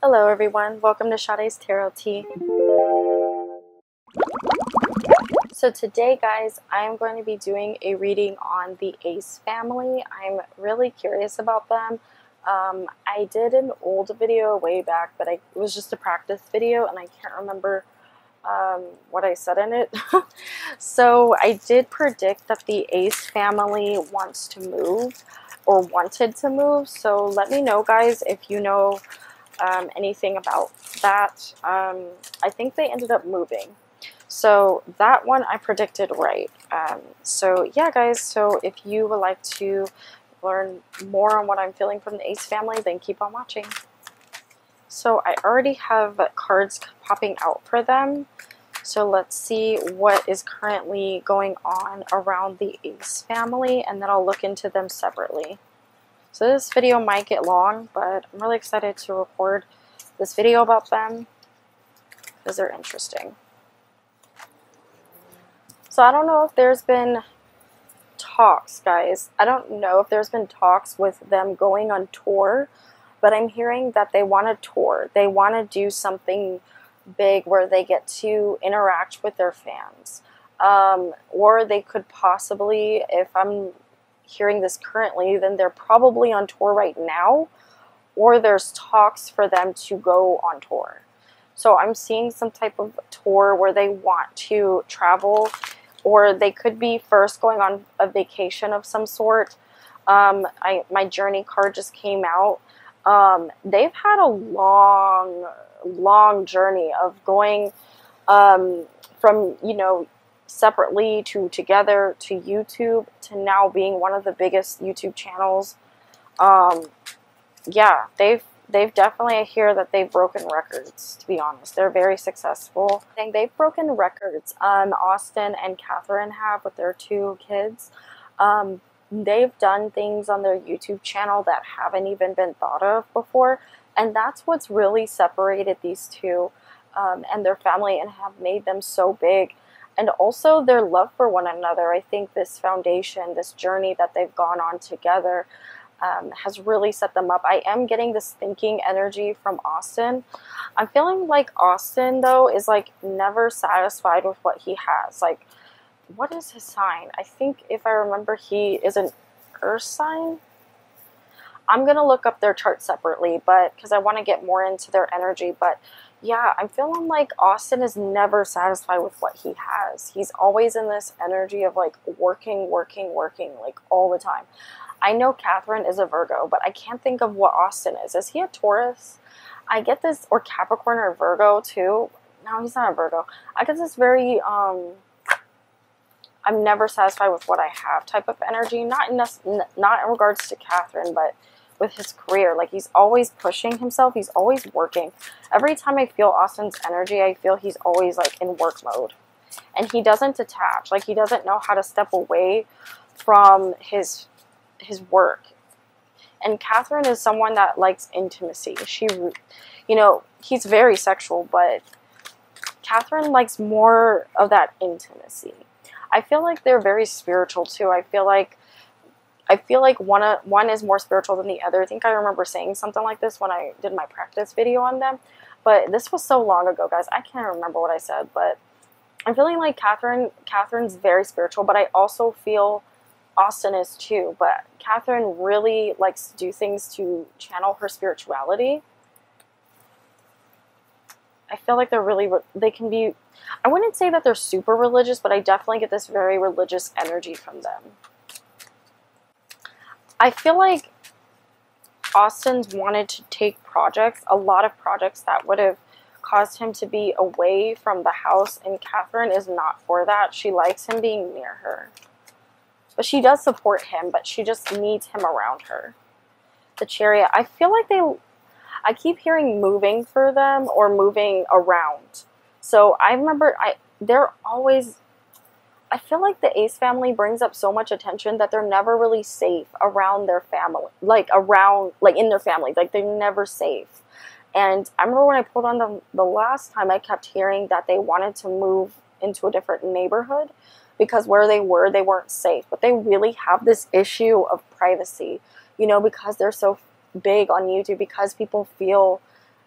Hello everyone, welcome to Sade's Tarot Tea. So today guys, I'm going to be doing a reading on the Ace family. I'm really curious about them. I did an old video way back, but it was just a practice video and I can't remember what I said in it. So I did predict that the Ace family wants to move or wanted to move. So let me know guys if you know anything about that. I think they ended up moving. So that one I predicted right. So yeah guys, so if you would like to learn more on what I'm feeling from the Ace family, then keep on watching. So I already have cards popping out for them. So let's see what is currently going on around the Ace family, and then I'll look into them separately. So this video might get long, but I'm really excited to record this video about them because they're interesting. So I don't know if there's been talks, guys. I don't know if there's been talks with them going on tour, but I'm hearing that they want to tour. They want to do something big where they get to interact with their fans. Or they could possibly, if I'm hearing this currently, then they're probably on tour right now, or there's talks for them to go on tour. So I'm seeing some type of tour where they want to travel, or they could be first going on a vacation of some sort. My journey card just came out. They've had a long journey of going from, you know, separately to together to YouTube to now being one of the biggest YouTube channels. Yeah, they've definitely, I hear that they've broken records, to be honest. They're very successful. I think they've broken records. Austin and Catherine have with their 2 kids. They've done things on their YouTube channel that haven't even been thought of before. And that's what's really separated these two and their family and have made them so big. And also their love for one another. I think this foundation, this journey that they've gone on together has really set them up. I am getting this thinking energy from Austin. I'm feeling like Austin, though, is like never satisfied with what he has. Like, what is his sign? I think if I remember, he is an earth sign. I'm going to look up their chart separately, but because I want to get more into their energy. But yeah, I'm feeling like Austin is never satisfied with what he has. He's always in this energy of like working, like all the time. I know Catherine is a Virgo, but I can't think of what Austin is. Is he a Taurus? I get this, or Capricorn or Virgo too. No, he's not a Virgo. I get this very, I'm never satisfied with what I have type of energy. Not in regards to Catherine, but with his career. Like, he's always pushing himself. He's always working. Every time I feel Austin's energy, I feel he's always like in work mode. And he doesn't detach. Like, he doesn't know how to step away from his work. And Catherine is someone that likes intimacy. She, you know, he's very sexual, but Catherine likes more of that intimacy. I feel like they're very spiritual too. I feel like one is more spiritual than the other. I think I remember saying something like this when I did my practice video on them, but this was so long ago, guys. I can't remember what I said, but I'm feeling like Catherine's very spiritual, but I also feel Austin is too. But Catherine really likes to do things to channel her spirituality. I feel like they can be, I wouldn't say that they're super religious, but I definitely get this very religious energy from them. I feel like Austin's wanted to take projects, a lot of projects that would have caused him to be away from the house, and Catherine is not for that. She likes him being near her. But she does support him, but she just needs him around her. The Chariot, I feel like I keep hearing moving for them or moving around. So I remember, they're always, I feel like the Ace family brings up so much attention that they're never really safe around their family. Like in their family. Like, they're never safe. And I remember when I pulled on them the last time, I kept hearing that they wanted to move into a different neighborhood because where they weren't safe. But they really have this issue of privacy, you know, because they're so big on YouTube, because people feel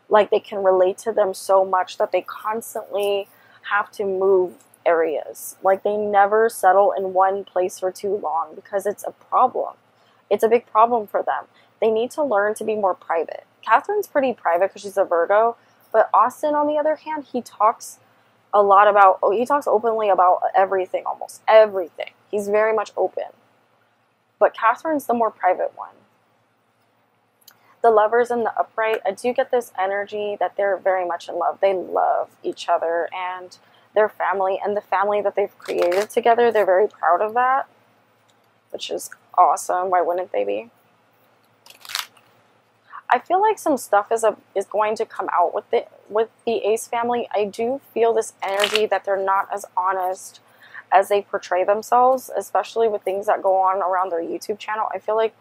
like they can relate to them so much that they constantly have to move areas. Like they never settle in one place for too long because it's a problem. It's a big problem for them. They need to learn to be more private. Catherine's pretty private because she's a Virgo, but Austin, on the other hand, he talks he talks openly about everything, almost everything. He's very much open. But Catherine's the more private one. The Lovers in the upright, I do get this energy that they're very much in love. They love each other and their family, and the family that they've created together. They're very proud of that, which is awesome. Why wouldn't they be? I feel like some stuff is going to come out with the Ace family. I do feel this energy that they're not as honest as they portray themselves, especially with things that go on around their YouTube channel. I feel like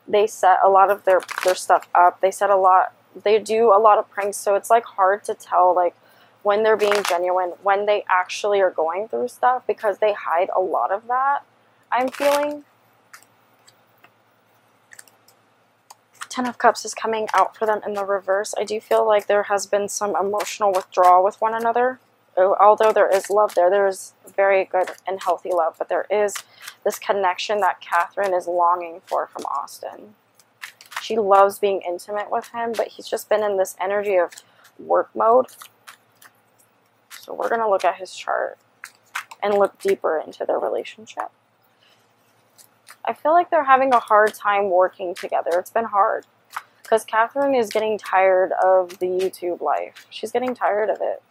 they set a lot of their stuff up. They do a lot of pranks, so it's like hard to tell like when they're being genuine, when they actually are going through stuff, because they hide a lot of that, I'm feeling. Ten of Cups is coming out for them in the reverse. I do feel like there has been some emotional withdrawal with one another. Although there is love there is very good and healthy love, but there is this connection that Catherine is longing for from Austin. She loves being intimate with him, but he's just been in this energy of work mode. So we're going to look at his chart and look deeper into their relationship. I feel like they're having a hard time working together. It's been hard because Catherine is getting tired of the YouTube life. She's getting tired of it.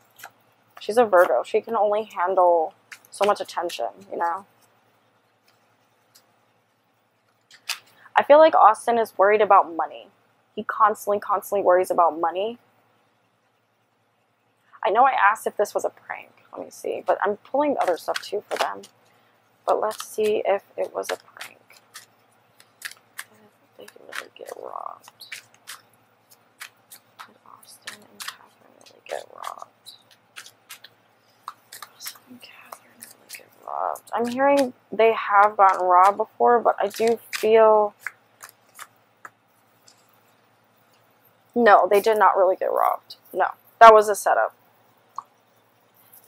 She's a Virgo. She can only handle so much attention, you know. I feel like Austin is worried about money. He constantly worries about money. I know I asked if this was a prank. Let me see. But I'm pulling other stuff too for them. But let's see if it was a prank. They can really get robbed. Did Austin and Catherine really get robbed? Austin and Catherine really get robbed. I'm hearing they have gotten robbed before, but I do feel... No, they did not really get robbed. No, that was a setup.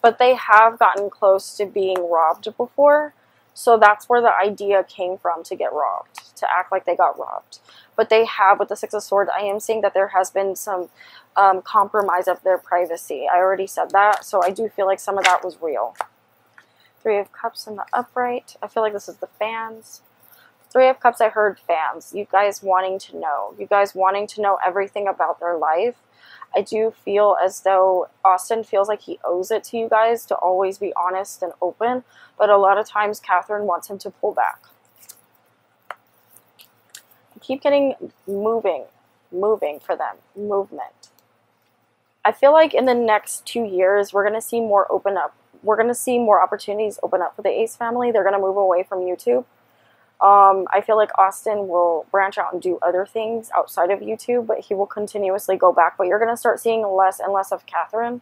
But they have gotten close to being robbed before. So that's where the idea came from, to get robbed, to act like they got robbed. But they have, with the Six of Swords, I am seeing that there has been some compromise of their privacy. I already said that, so I do feel like some of that was real. Three of Cups in the upright. I feel like this is the fans. Three of Cups, I heard fans. You guys wanting to know. You guys wanting to know everything about their life. I do feel as though Austin feels like he owes it to you guys to always be honest and open, but a lot of times Catherine wants him to pull back. I keep getting moving for them, movement. I feel like in the next 2 years, we're going to see more open up. We're going to see more opportunities open up for the Ace family. They're going to move away from YouTube. I feel like Austin will branch out and do other things outside of YouTube, but he will continuously go back. But you're going to start seeing less and less of Catherine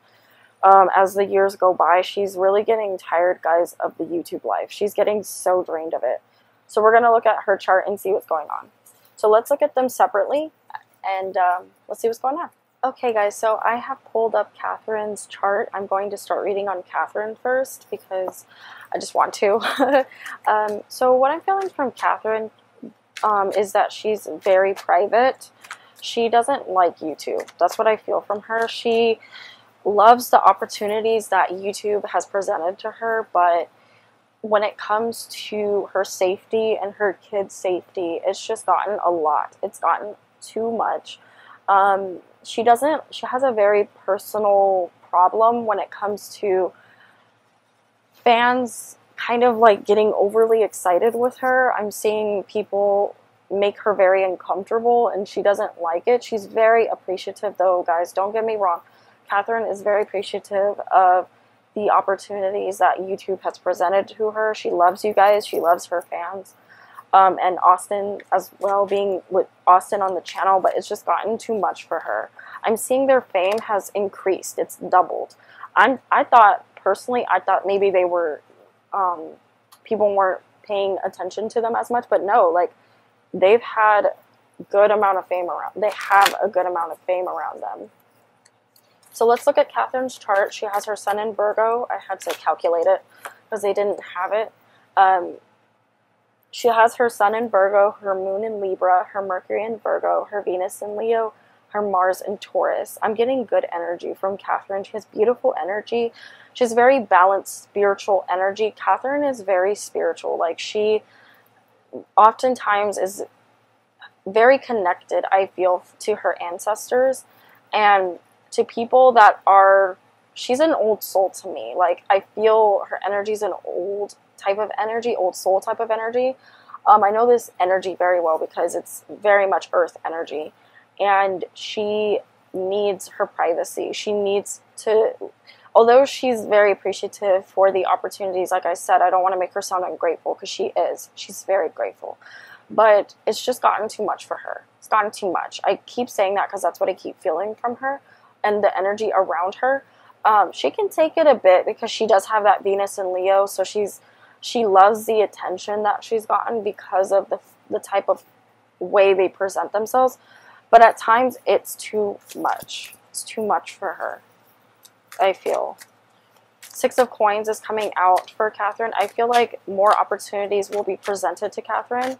as the years go by. She's really getting tired, guys, of the YouTube life. She's getting so drained of it. So we're going to look at her chart and see what's going on. So let's look at them separately, and let's see what's going on. Okay, guys, so I have pulled up Catherine's chart. I'm going to start reading on Catherine first because I just want to. So what I'm feeling from Catherine is that she's very private. She doesn't like YouTube. That's what I feel from her. She loves the opportunities that YouTube has presented to her, but when it comes to her safety and her kids' safety, it's just gotten a lot. It's gotten too much. She has a very personal problem when it comes to fans kind of like getting overly excited with her. I'm seeing people make her very uncomfortable, and she doesn't like it. She's very appreciative, though, guys. Don't get me wrong. Catherine is very appreciative of the opportunities that YouTube has presented to her. She loves you guys. She loves her fans. And Austin as well, being with Austin on the channel, but it's just gotten too much for her. I'm seeing their fame has increased. It's doubled. I thought, personally, maybe they were, people weren't paying attention to them as much, but no, like, they've had good amount of fame around. They have a good amount of fame around them. So let's look at Catherine's chart. She has her sun in Virgo. I had to calculate it because they didn't have it. She has her sun in Virgo, her moon in Libra, her Mercury in Virgo, her Venus in Leo, her Mars in Taurus. I'm getting good energy from Catherine. She has beautiful energy. She has very balanced spiritual energy. Catherine is very spiritual. Like, she oftentimes is very connected, I feel, to her ancestors and to people that are, she's an old soul to me. Like, I feel her energy is an old type of energy, old soul type of energy. I know this energy very well because it's very much earth energy, and she needs her privacy. She needs to, although she's very appreciative for the opportunities, like I said, I don't want to make her sound ungrateful because she is. She's very grateful. But it's just gotten too much for her. It's gotten too much. I keep saying that because that's what I keep feeling from her and the energy around her. She can take it a bit because she does have that Venus in Leo, so she loves the attention that she's gotten because of the type of way they present themselves. But at times, it's too much. It's too much for her, I feel. Six of Coins is coming out for Catherine. I feel like more opportunities will be presented to Catherine.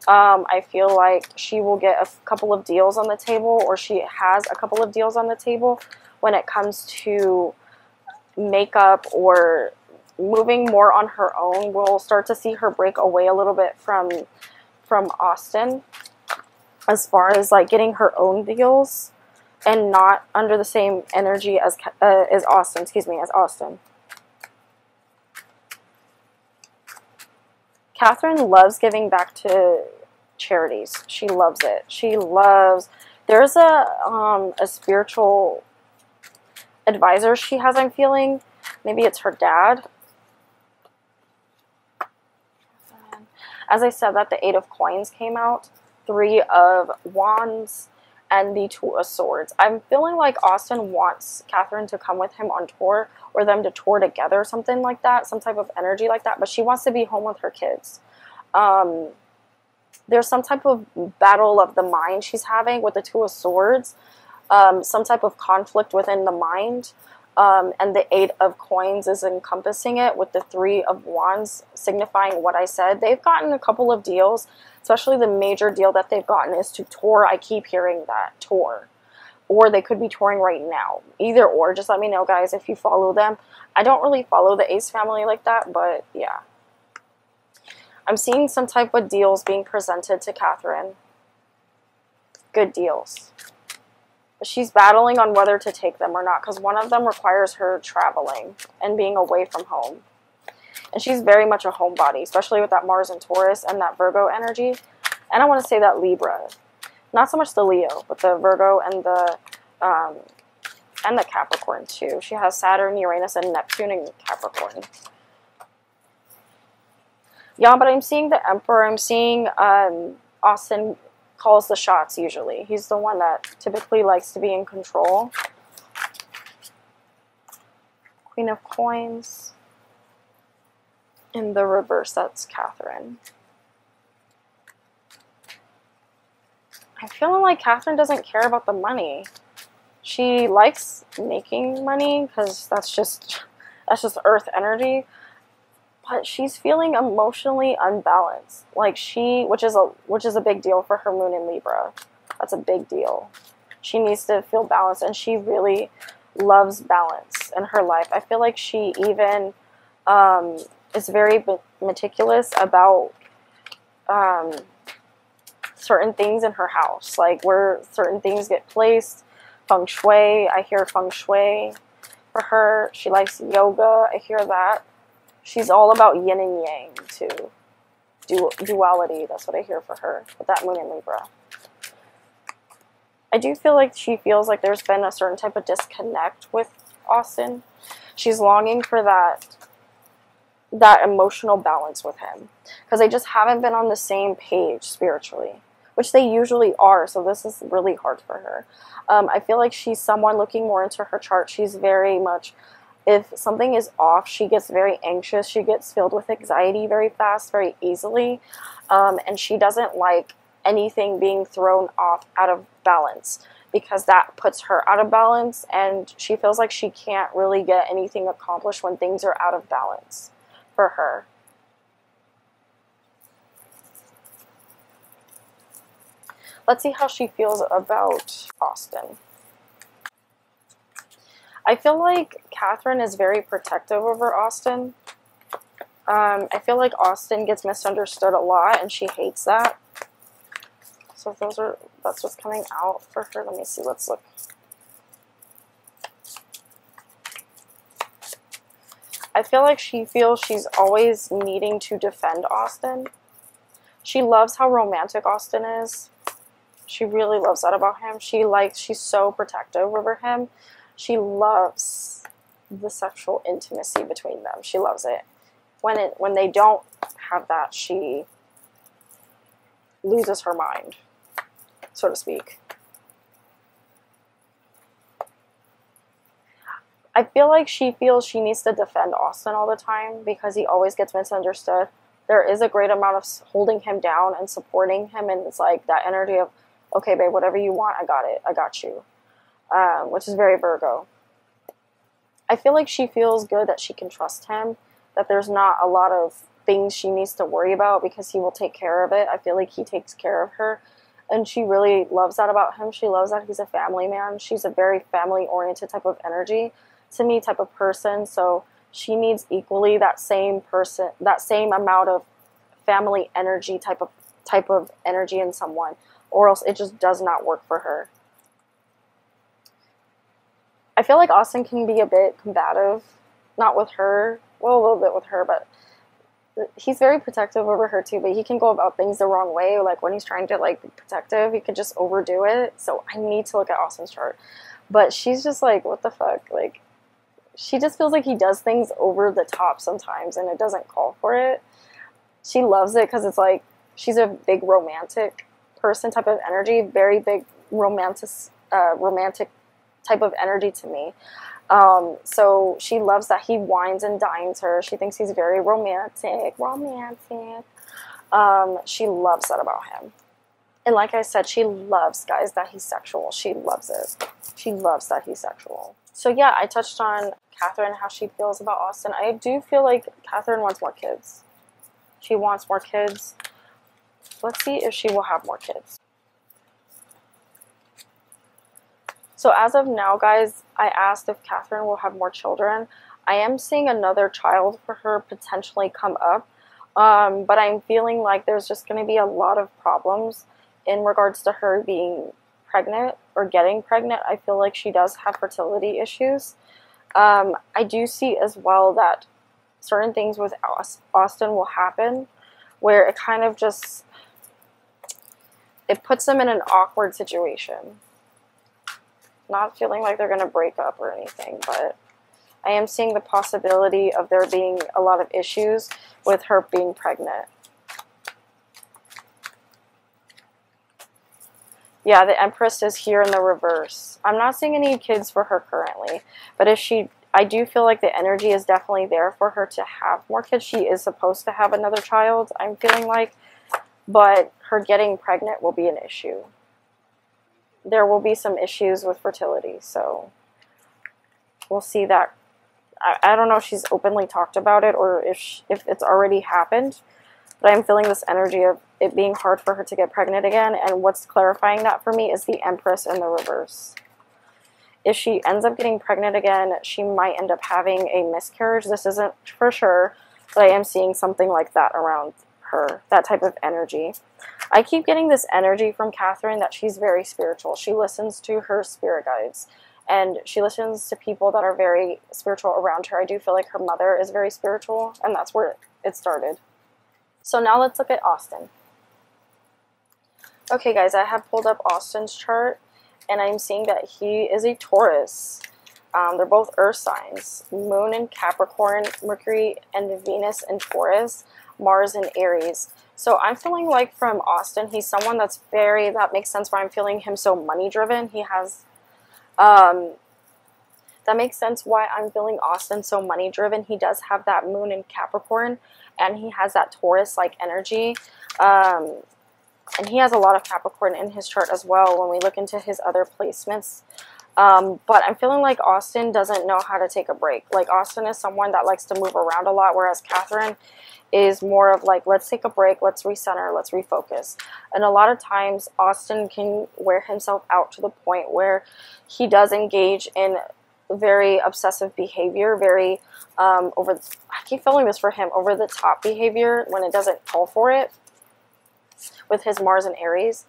I feel like she will get a couple of deals on the table, or she has a couple of deals on the table when it comes to makeup or moving more on her own. We'll start to see her break away a little bit from Austin as far as like getting her own deals and not under the same energy as Austin. Excuse me, as Austin. Catherine loves giving back to charities. She loves it. She loves. There's a spiritual advisor she has, I'm feeling. Maybe it's her dad. As I said, that the Eight of Coins came out, Three of Wands, and the Two of Swords. I'm feeling like Austin wants Catherine to come with him on tour, or them to tour together, something like that, some type of energy like that, but she wants to be home with her kids. There's some type of battle of the mind she's having with the Two of Swords, some type of conflict within the mind, and the Eight of Coins is encompassing it with the Three of Wands signifying what I said. They've gotten a couple of deals, especially the major deal that they've gotten is to tour. I keep hearing that, tour. Or they could be touring right now. Either or. Just let me know, guys, if you follow them. I don't really follow the Ace family like that, but yeah. I'm seeing some type of deals being presented to Catherine. Good deals. She's battling on whether to take them or not, because one of them requires her traveling and being away from home. And she's very much a homebody, especially with that Mars and Taurus and that Virgo energy. And I want to say that Libra. Not so much the Leo, but the Virgo and the Capricorn too. She has Saturn, Uranus, and Neptune in Capricorn. Yeah, but I'm seeing the Emperor. I'm seeing Austin calls the shots usually. He's the one that typically likes to be in control. Queen of Coins. In the reverse, that's Catherine. I'm feeling like Catherine doesn't care about the money. She likes making money because that's just earth energy. But she's feeling emotionally unbalanced. Like which is a big deal for her moon in Libra. That's a big deal. She needs to feel balanced, and she really loves balance in her life. I feel like she even is very meticulous about certain things in her house, like where certain things get placed. Feng Shui, I hear Feng Shui for her. She likes yoga, I hear that. She's all about yin and yang too. Duality, that's what I hear for her with that moon in Libra. I do feel like she feels like there's been a certain type of disconnect with Austin. She's longing for that emotional balance with him, because they just haven't been on the same page spiritually, which they usually are, so this is really hard for her. I feel like she's someone looking more into her chart. She's very much, if something is off, she gets very anxious. She gets filled with anxiety very fast, very easily, and she doesn't like anything being thrown off out of balance. because that puts her out of balance, and she feels like she can't really get anything accomplished when things are out of balance for her. Let's see how she feels about Austin. I feel like Catherine is very protective over Austin. I feel like Austin gets misunderstood a lot, and she hates that. So that's what's coming out for her. Let me see. Let's look. I feel like she feels she's always needing to defend Austin. She loves how romantic Austin is. She really loves that about him. She's so protective over him. She loves the sexual intimacy between them. She loves it. When they don't have that, she loses her mind, so to speak. I feel like she feels she needs to defend Austin all the time because he always gets misunderstood. There is a great amount of holding him down and supporting him, and it's like that energy of, okay, babe, whatever you want, I got it. I got you. Which is very Virgo. I feel like she feels good that she can trust him, that there's not a lot of things she needs to worry about because he will take care of it. I feel like he takes care of her, and she really loves that about him. She loves that he's a family man. She's a very family-oriented type of energy to me, type of person, so she needs equally that same amount of family energy, type of energy in someone, or else it just does not work for her. I feel like Austin can be a bit combative, not with her, well, a little bit with her, but he's very protective over her too, but he can go about things the wrong way. Like when he's trying to like be protective, he could just overdo it. So I need to look at Austin's chart. But she's just like, what the fuck? Like, she just feels like he does things over the top sometimes, and it doesn't call for it. She loves it because it's like, she's a big romantic person type of energy, very big romantic type of energy to me. So she loves that he wines and dines her. She thinks he's very romantic. She loves that about him. And like I said, she loves, guys, that he's sexual. She loves it. She loves that he's sexual. So yeah, I touched on Catherine, how she feels about Austin. I do feel like Catherine wants more kids. She wants more kids. Let's see if she will have more kids. So as of now, guys, I asked if Catherine will have more children. I am seeing another child for her potentially come up. But I'm feeling like there's just going to be a lot of problems in regards to her being pregnant or getting pregnant. I feel like she does have fertility issues. I do see as well that certain things with Austin will happen where it kind of just, it puts them in an awkward situation. Not feeling like they're going to break up or anything, but I am seeing the possibility of there being a lot of issues with her being pregnant. Yeah, the Empress is here in the reverse. I'm not seeing any kids for her currently, but I do feel like the energy is definitely there for her to have more kids. She is supposed to have another child, I'm feeling like, but her getting pregnant will be an issue. There will be some issues with fertility, so we'll see that. I don't know if she's openly talked about it or if it's already happened, but I'm feeling this energy of it being hard for her to get pregnant again, and what's clarifying that for me is the Empress in the reverse. If she ends up getting pregnant again, she might end up having a miscarriage. This isn't for sure, but I am seeing something like that around her, that type of energy. I keep getting this energy from Catherine that she's very spiritual. She listens to her spirit guides, and she listens to people that are very spiritual around her. I do feel like her mother is very spiritual, and that's where it started. So now let's look at Austin. Okay, guys, I have pulled up Austin's chart, and I'm seeing that he is a Taurus. They're both earth signs. Moon in Capricorn, Mercury and Venus in Taurus, Mars in Aries. So I'm feeling like from Austin, he's someone that's that makes sense why I'm feeling him so money driven. He has, that makes sense why I'm feeling Austin so money driven. He does have that moon in Capricorn, and he has that Taurus-like energy. And he has a lot of Capricorn in his chart as well when we look into his other placements. But I'm feeling like Austin doesn't know how to take a break. Like, Austin is someone that likes to move around a lot, whereas Catherine is more of like, let's take a break, let's recenter, let's refocus. And a lot of times Austin can wear himself out to the point where he does engage in very obsessive behavior, very I keep feeling this for him, over the top behavior when it doesn't call for it, with his Mars and Aries.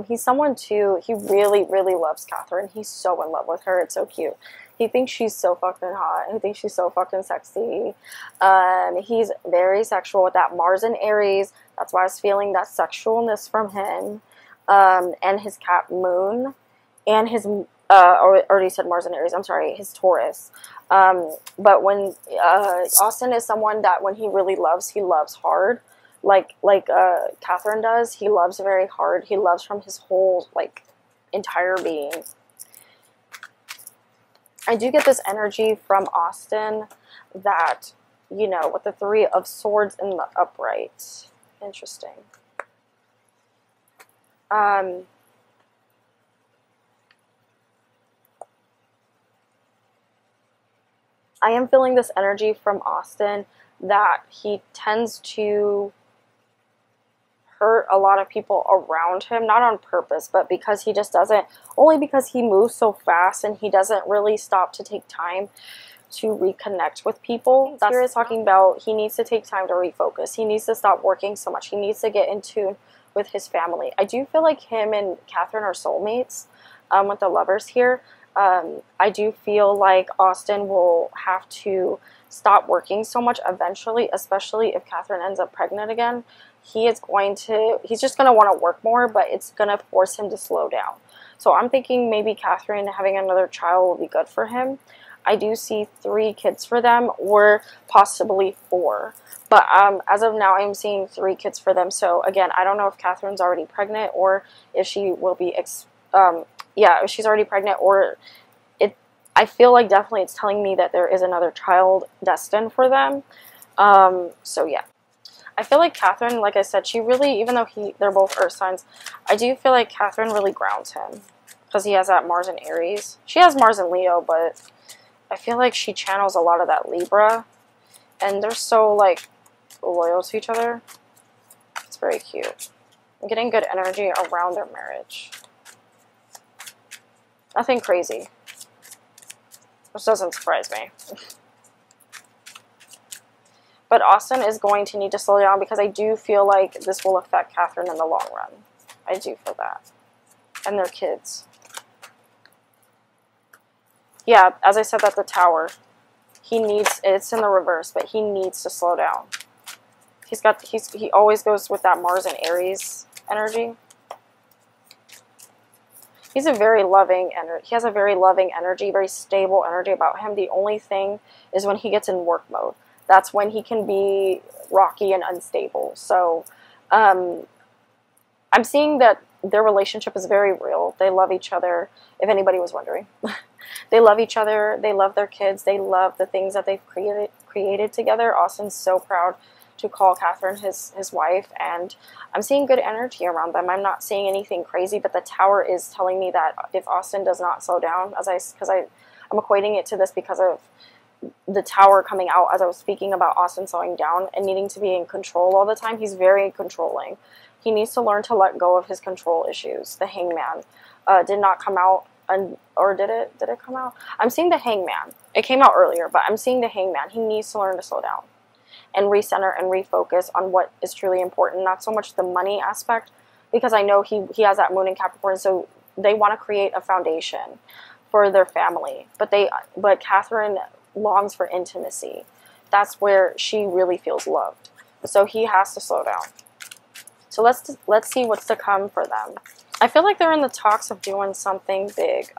He's someone too, he really, really loves Catherine. He's so in love with her. It's so cute. He thinks she's so fucking hot. He thinks she's so fucking sexy. He's very sexual with that Mars and Aries. That's why I was feeling that sexualness from him. And his Cap Moon. And his, already said Mars and Aries, I'm sorry, his Taurus. But when, Austin is someone that when he really loves, he loves hard. Like Catherine does. He loves very hard. He loves from his whole, like, entire being. I do get this energy from Austin that, you know, with the Three of Swords in the upright. Interesting. I am feeling this energy from Austin that he tends to hurt a lot of people around him, not on purpose, but because he just doesn't, only because he moves so fast and he doesn't really stop to take time to reconnect with people. That's what he's talking about. He needs to take time to refocus. He needs to stop working so much. He needs to get in tune with his family. I do feel like him and Catherine are soulmates with the Lovers here. I do feel like Austin will have to stop working so much eventually, especially if Catherine ends up pregnant again. He's just going to want to work more, but it's going to force him to slow down. So I'm thinking maybe Catherine having another child will be good for him. I do see 3 kids for them, or possibly 4. But as of now, I'm seeing 3 kids for them. So again, I don't know if Catherine's already pregnant, or if she will be, if she's already pregnant, or I feel like definitely it's telling me that there is another child destined for them. So yeah. I feel like Catherine, like I said, she really, even though they're both earth signs, I do feel like Catherine really grounds him. Because he has that Mars and Aries. She has Mars and Leo, but I feel like she channels a lot of that Libra. And they're so, like, loyal to each other. It's very cute. I'm getting good energy around their marriage. Nothing crazy. Which doesn't surprise me. But Austin is going to need to slow down because I do feel like this will affect Catherine in the long run. I do feel that. And their kids. Yeah, as I said at the Tower, it's in the reverse, but he needs to slow down. He always goes with that Mars and Aries energy. He has a very loving energy, very stable energy about him. The only thing is when he gets in work mode. That's when he can be rocky and unstable. So I'm seeing that their relationship is very real. They love each other, if anybody was wondering. They love each other. They love their kids. They love the things that they've created together. Austin's so proud to call Catherine his wife, and I'm seeing good energy around them. I'm not seeing anything crazy, but the Tower is telling me that if Austin does not slow down, I'm equating it to this because of the Tower coming out as I was speaking about Austin slowing down and needing to be in control all the time. He's very controlling. He needs to learn to let go of his control issues. The Hangman did not come out, or did it come out? I'm seeing the Hangman. It came out earlier, but I'm seeing the Hangman. He needs to learn to slow down and recenter and refocus on what is truly important, not so much the money aspect, because I know he has that Moon in Capricorn, so they want to create a foundation for their family. But Catherine longs for intimacy. That's where she really feels loved. So he has to slow down. So let's see what's to come for them. I feel like they're in the talks of doing something big.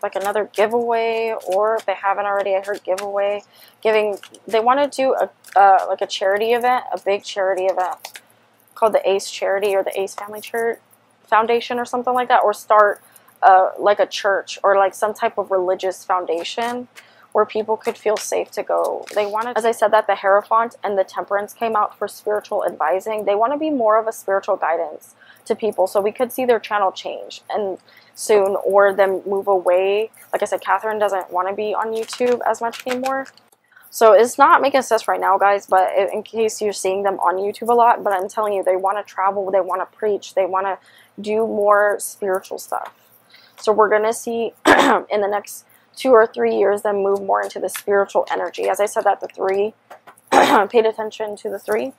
Like another giveaway, or if they haven't already, I heard giveaway. They want to do like a charity event, a big charity event called the Ace Charity or the Ace Family Church Foundation or something like that, or start like a church or like some type of religious foundation where people could feel safe to go. They wanted, as I said, that the Hierophant and the Temperance came out for spiritual advising. They want to be more of a spiritual guidance to people. So we could see their channel change and soon, or them move away. Like I said, Catherine doesn't want to be on YouTube as much anymore. So it's not making sense right now, guys, but in case you're seeing them on YouTube a lot, but I'm telling you, they want to travel, they want to preach, they want to do more spiritual stuff. So we're going to see in the next 2 or 3 years them move more into the spiritual energy. As I said, that the 3, paid attention to the 3.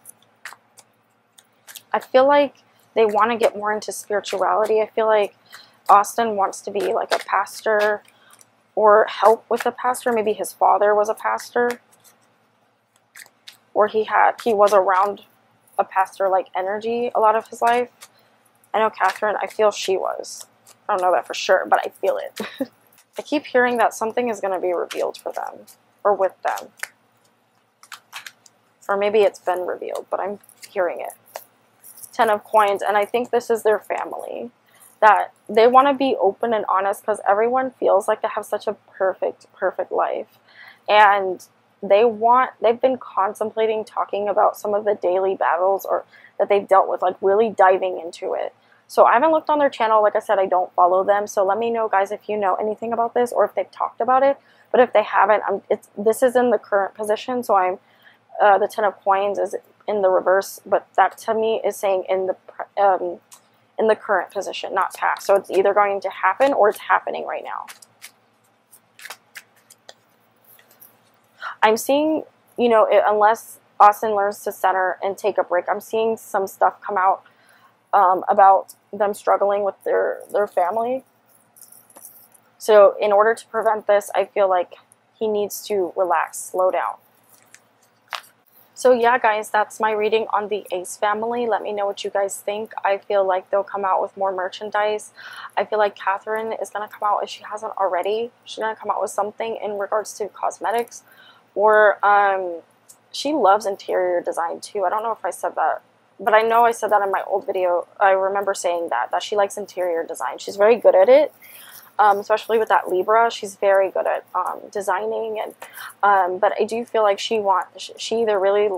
I feel like they want to get more into spirituality. I feel like Austin wants to be like a pastor or help with a pastor. Maybe his father was a pastor, or he was around a pastor-like energy a lot of his life. I know Catherine, I feel she was. I don't know that for sure, but I feel it. I keep hearing that something is going to be revealed for them, or with them. Or maybe it's been revealed, but I'm hearing it. 10 of Coins, and I think this is their family. That they want to be open and honest, because everyone feels like they have such a perfect life. And they've been contemplating talking about some of the daily battles or that they've dealt with, like really diving into it. So I haven't looked on their channel. Like I said, I don't follow them. So let me know, guys, if you know anything about this or if they've talked about it. But if they haven't, this is in the current position. So I'm the 10 of Coins is in the reverse, but that to me is saying in the current position, not past. So it's either going to happen or it's happening right now. I'm seeing, you know, unless Austin learns to center and take a break, I'm seeing some stuff come out about them struggling with their family. So in order to prevent this, I feel like he needs to relax, slow down. So yeah, guys, that's my reading on the Ace family. Let me know what you guys think. I feel like they'll come out with more merchandise. I feel like Catherine is going to come out, if she hasn't already, she's going to come out with something in regards to cosmetics. Or she loves interior design too. I don't know if I said that, but I know I said that in my old video. I remember saying that she likes interior design. She's very good at it. Especially with that Libra, she's very good at designing, and but I do feel like she either really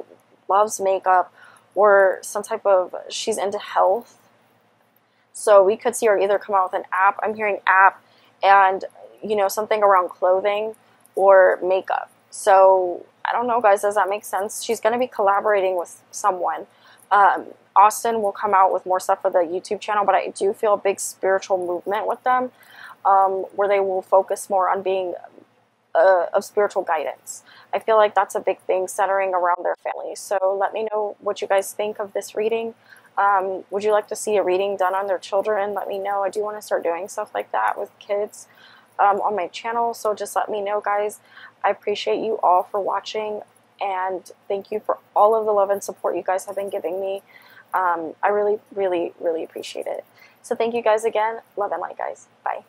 loves makeup or some type of, she's into health. So we could see her either come out with an app. I'm hearing app, and you know, something around clothing or makeup. So I don't know, guys, does that make sense? She's going to be collaborating with someone. Austin will come out with more stuff for the YouTube channel, but I do feel a big spiritual movement with them. Where they will focus more on being of spiritual guidance. I feel like that's a big thing centering around their family. So let me know what you guys think of this reading. Would you like to see a reading done on their children? Let me know. I do want to start doing stuff like that with kids on my channel. So just let me know, guys. I appreciate you all for watching, and thank you for all of the love and support you guys have been giving me. I really, really, really appreciate it. So thank you guys again. Love and light, guys. Bye.